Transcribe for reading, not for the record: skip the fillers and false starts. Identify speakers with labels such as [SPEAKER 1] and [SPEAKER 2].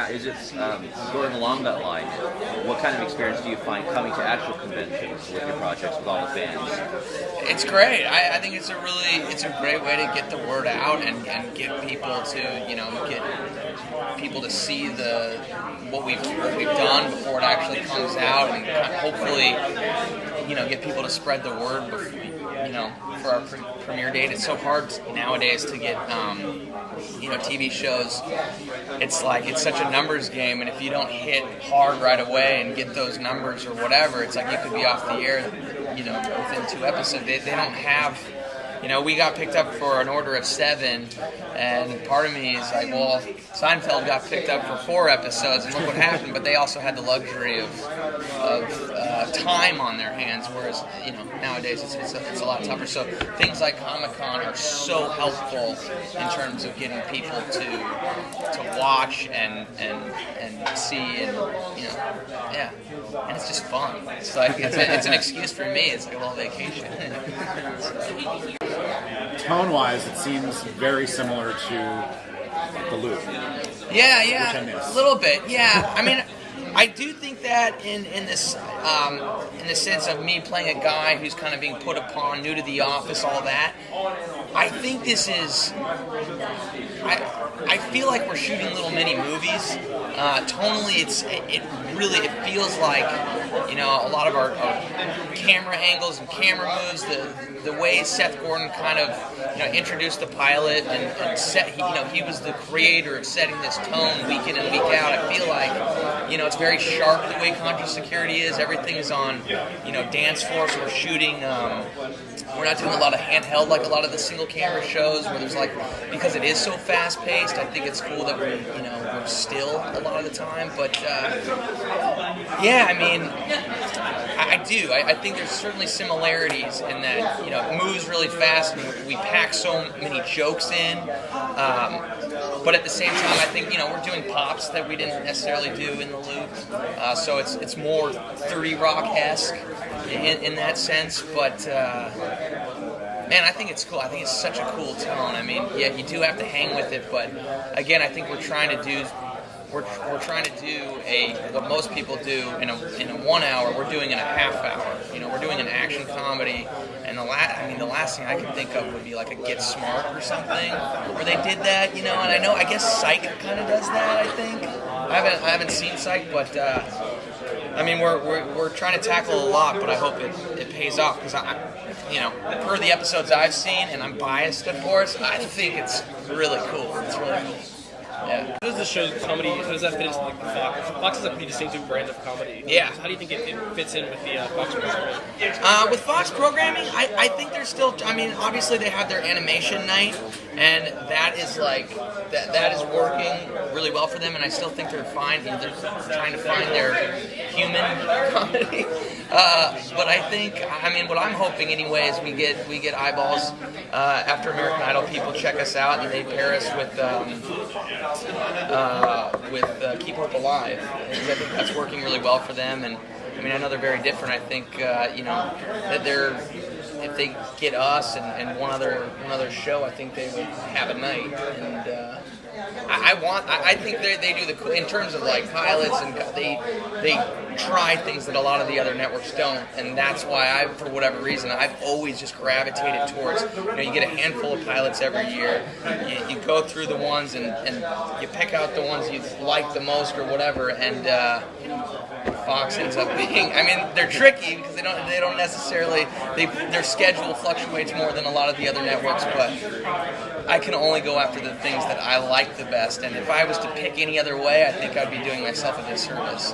[SPEAKER 1] is it going along that line? What kind of experience do you find coming to actual conventions with your projects with all the fans?
[SPEAKER 2] It's great. I think it's a great way to get the word out and get people to get people to see what we've done before it actually comes out, and hopefully get people to spread the word before, for our premiere date. It's so hard nowadays to get TV shows. It's such a numbers game, and if you don't hit hard right away and get those numbers or whatever, it's like you could be off the air within 2 episodes. They don't have, we got picked up for an order of 7, and part of me is like, well, Seinfeld got picked up for 4 episodes, and look what happened. But they also had the luxury of time on their hands, whereas nowadays it's a lot tougher. So things like Comic-Con are so helpful in terms of getting people to watch and see, and and it's just fun. It's like it's an excuse for me. It's like a little vacation.
[SPEAKER 3] Tone-wise, it seems very similar to The Loop.
[SPEAKER 2] Yeah,
[SPEAKER 3] which I miss.
[SPEAKER 2] a little bit. Yeah, I mean, I do think that in the sense of me playing a guy who's kind of being put upon, new to the office, all that. I think this is. I feel like we're shooting little mini movies. Tonally, it feels like a lot of our camera angles and camera moves, the way Seth Gordon kind of introduced the pilot and set, he was the creator of setting this tone week in and week out. I feel like it's very sharp the way Contra Security is. Everything's on dance floor, so we're shooting. We're not doing a lot of handheld like a lot of the single camera shows where there's because it is so fast paced. I think it's cool that we're still a lot of the time. But I mean, I do. I think there's certainly similarities in that it moves really fast and we pack so many jokes in. But at the same time, I think we're doing pops that we didn't necessarily do in The Loop. So it's more 30 Rock-esque in that sense. But man, I think it's cool. I think it's such a cool tone. I mean, yeah, you do have to hang with it, but again, I think we're trying to do what most people do in a 1 hour. We're doing in a half hour. We're doing an action comedy, and the last thing I can think of would be like a Get Smart or something, where they did that. And I guess Psych kind of does that. I think I haven't seen Psych, but I mean we're trying to tackle a lot, but I hope it pays off because per the episodes I've seen, and I'm biased of course, I think it's really cool. It's really cool. Yeah.
[SPEAKER 4] How does the show's comedy, how does that fit into Fox? Fox is a pretty distinctive brand of comedy.
[SPEAKER 2] Yeah.
[SPEAKER 4] So how do you think it fits in with the Fox programming?
[SPEAKER 2] With Fox programming, I think there's still, obviously they have their animation night, and that is that is working really well for them, and I still think they're fine. They're trying to find their human comedy. But I think, what I'm hoping anyway is we get eyeballs after American Idol. People check us out and they pair us with Keep Hope Alive. Because I think that's working really well for them, and I know they're very different. I think that if they get us and one other show, I think they would have a night. And I think they do in terms of like pilots, and they try things that a lot of the other networks don't, and that's why for whatever reason, I've always just gravitated towards, you get a handful of pilots every year, you go through the ones and you pick out the ones you like the most or whatever, and Fox ends up being, they're tricky because they don't necessarily, their schedule fluctuates more than a lot of the other networks, but I can only go after the things that I like the best, and if I was to pick any other way, I think I'd be doing myself a disservice.